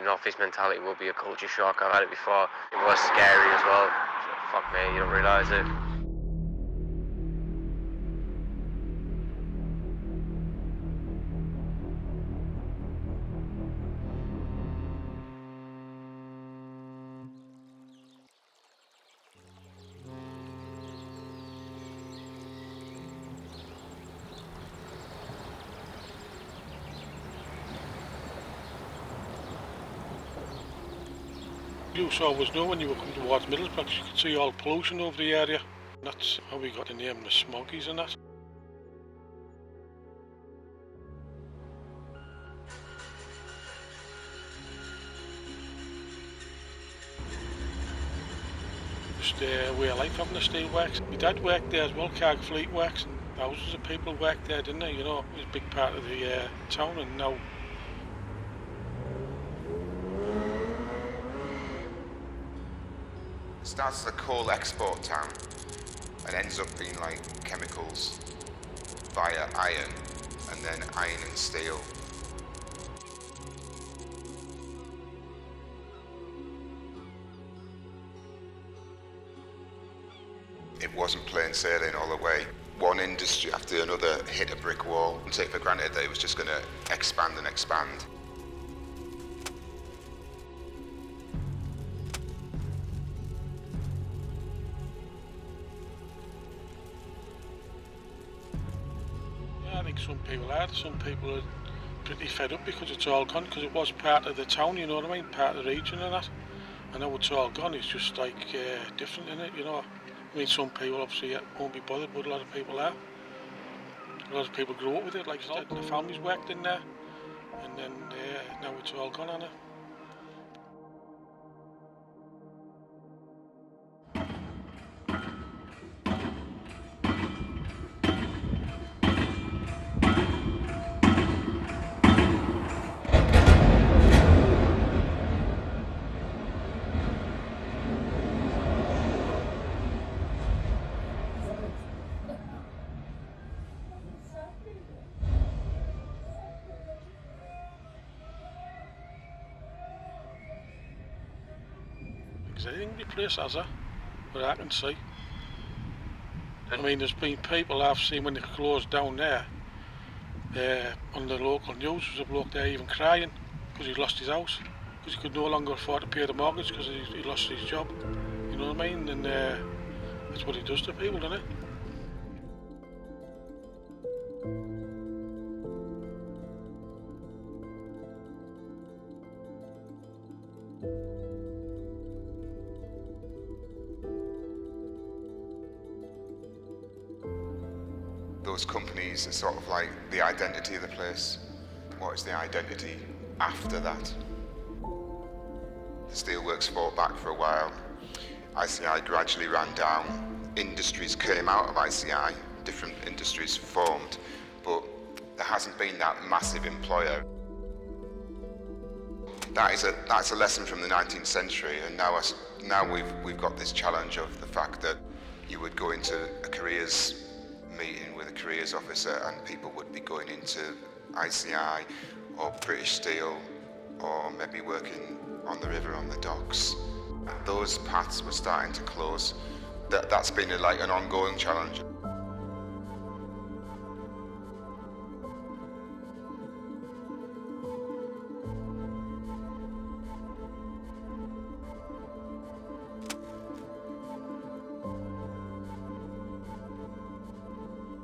an office mentality will be a culture shock. I've had it before. It was scary as well. Fuck me, you don't realise it. You always know when you were coming towards Middlesbrough, you could see all pollution over the area. That's how we got the name the Smoggies and that. Just way of life having the steelworks. My dad worked there as well, Carg Fleet Works, and thousands of people worked there, didn't they? You know, it was a big part of the town, and now it starts as a coal export town and ends up being like chemicals via iron and then iron and steel. It wasn't plain sailing all the way. One industry after another hit a brick wall and take for granted that it was just going to expand and expand. I think some people are. Some people are pretty fed up because it's all gone, because it was part of the town, you know what I mean, part of the region and that. And now it's all gone, it's just like different, in it, you know. I mean, some people obviously won't be bothered, but a lot of people are. A lot of people grow up with it, like I said, the families worked in there, and then now it's all gone on it. Anything replaced as a, but I can see. I mean, there's been people I've seen when they closed down there, on the local news, there's a bloke there even crying because he lost his house, because he could no longer afford to pay the mortgage because he lost his job. You know what I mean? And that's what he does to people, doesn't it? Those companies are sort of like the identity of the place. What is the identity after that? The steelworks fought back for a while. ICI gradually ran down. Industries came out of ICI, different industries formed, but there hasn't been that massive employer. That's a lesson from the 19th century, and now we've got this challenge of the fact that you would go into a careers meeting with a careers officer and people would be going into ICI or British Steel or maybe working on the river on the docks. Those paths were starting to close. That's been like an ongoing challenge.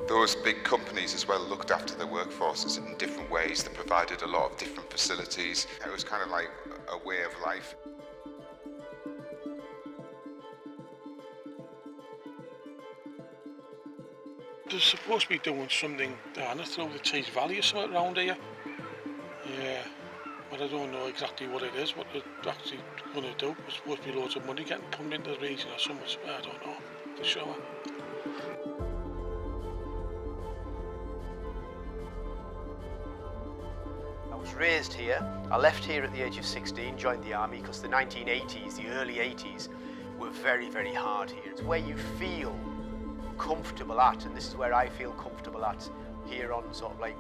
Those big companies as well looked after their workforces in different ways. They provided a lot of different facilities. It was kind of like a way of life. They're supposed to be doing something down through the Tees Valley or something around here. Yeah, but I don't know exactly what it is, what they're actually going to do. There's supposed to be loads of money getting pumped into the region or something. I don't know, for sure. I was raised here. I left here at the age of 16, joined the army because the 1980s, the early 80s, were very, very hard here. It's where you feel comfortable at, and this is where I feel comfortable at, here on sort of like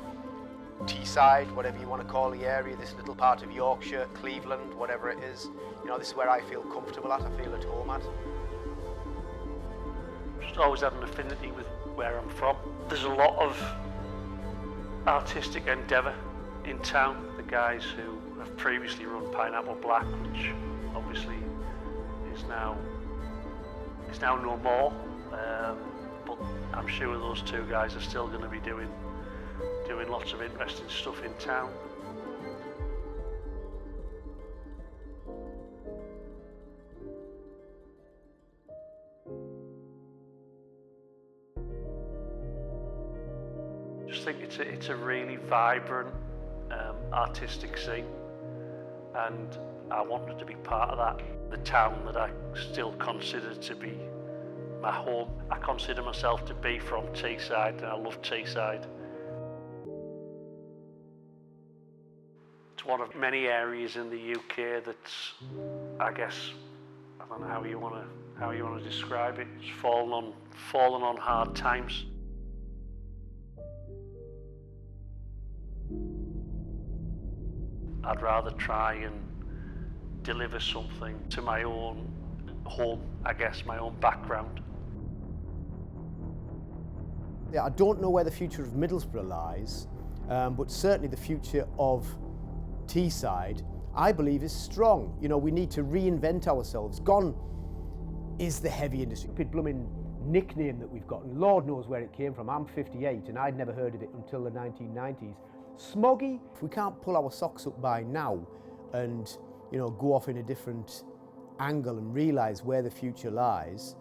Teesside, whatever you want to call the area, this little part of Yorkshire, Cleveland, whatever it is. You know, this is where I feel comfortable at, I feel at home at. Just always had an affinity with where I'm from. There's a lot of artistic endeavour in town. The guys who have previously run Pineapple Black, which obviously is now no more, but I'm sure those two guys are still going to be doing lots of interesting stuff in town. I just think it's a really vibrant artistic scene, and I wanted to be part of that. The town that I still consider to be my home. I consider myself to be from Teesside, and I love Teesside. It's one of many areas in the UK that's, I guess, I don't know how you want to describe it. It's fallen on hard times. I'd rather try and deliver something to my own home, I guess, my own background. Yeah, I don't know where the future of Middlesbrough lies, but certainly the future of Teesside, I believe, is strong. You know, we need to reinvent ourselves. Gone is the heavy industry. Stupid blooming nickname that we've got, and Lord knows where it came from. I'm 58 and I'd never heard of it until the 1990s. Smoggy. If we can't pull our socks up by now and, you know, go off in a different angle and realise where the future lies.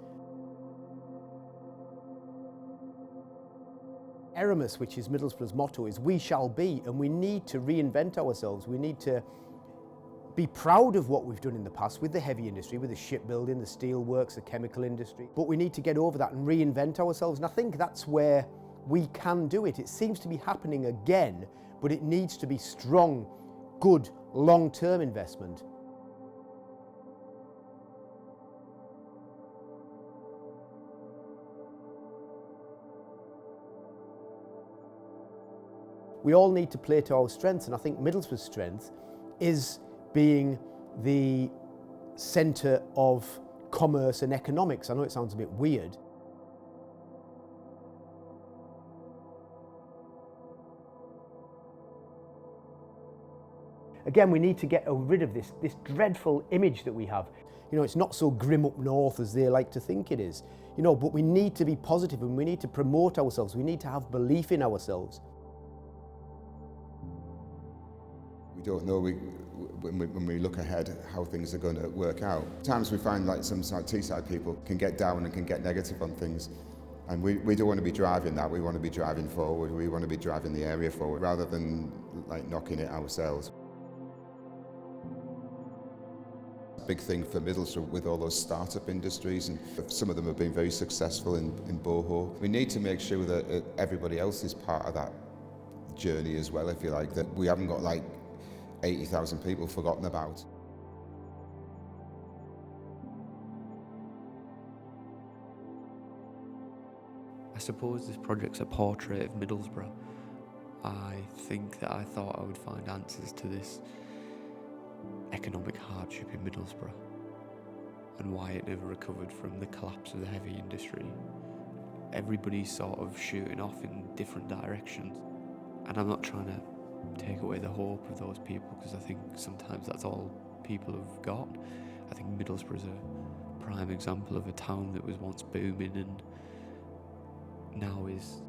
Eramus, which is Middlesbrough's motto, is we shall be, and we need to reinvent ourselves. We need to be proud of what we've done in the past with the heavy industry, with the shipbuilding, the steelworks, the chemical industry. But we need to get over that and reinvent ourselves, and I think that's where we can do it. It seems to be happening again, but it needs to be strong, good, long-term investment. We all need to play to our strengths, and I think Middlesbrough's strength is being the centre of commerce and economics. I know it sounds a bit weird. Again, we need to get rid of this dreadful image that we have. You know, it's not so grim up north as they like to think it is. You know, but we need to be positive and we need to promote ourselves. We need to have belief in ourselves. We don't know when we look ahead how things are going to work out. Sometimes we find like some Teesside people can get down and can get negative on things, and we don't want to be driving that. We want to be driving forward. We want to be driving the area forward rather than like knocking it ourselves. Big thing for Middlesbrough with all those startup industries, and some of them have been very successful in Boho. We need to make sure that everybody else is part of that journey as well, if you like, that we haven't got like 80,000 people forgotten about. I suppose this project's a portrait of Middlesbrough. I think that I thought I would find answers to this economic hardship in Middlesbrough and why it never recovered from the collapse of the heavy industry. Everybody's sort of shooting off in different directions, and I'm not trying to take away the hope of those people, because I think sometimes that's all people have got. I think Middlesbrough is a prime example of a town that was once booming and now is